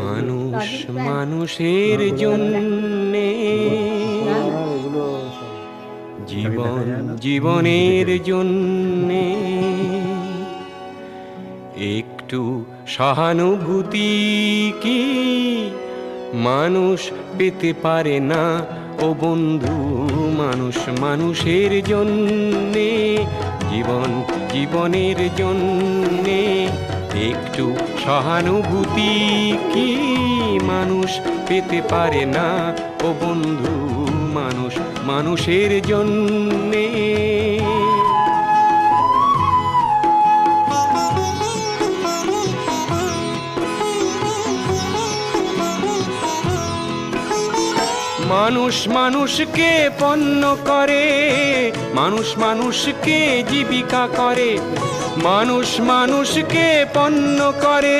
মানুষ মানুষের জন্যে, জীবন জীবনের জন্যে একটু সহানুভূতি কি মানুষ পেতে পারে না ও বন্ধু? মানুষ মানুষের জন্যে, জীবন জীবনের জন্যে একটু সহানুভূতি কি মানুষ পেতে পারে না ও বন্ধু? মানুষ মানুষের জন্যে। মানুষ মানুষকে পণ্য করে, মানুষ মানুষকে জীবিকা করে, মানুষ মানুষকে পণ্য করে।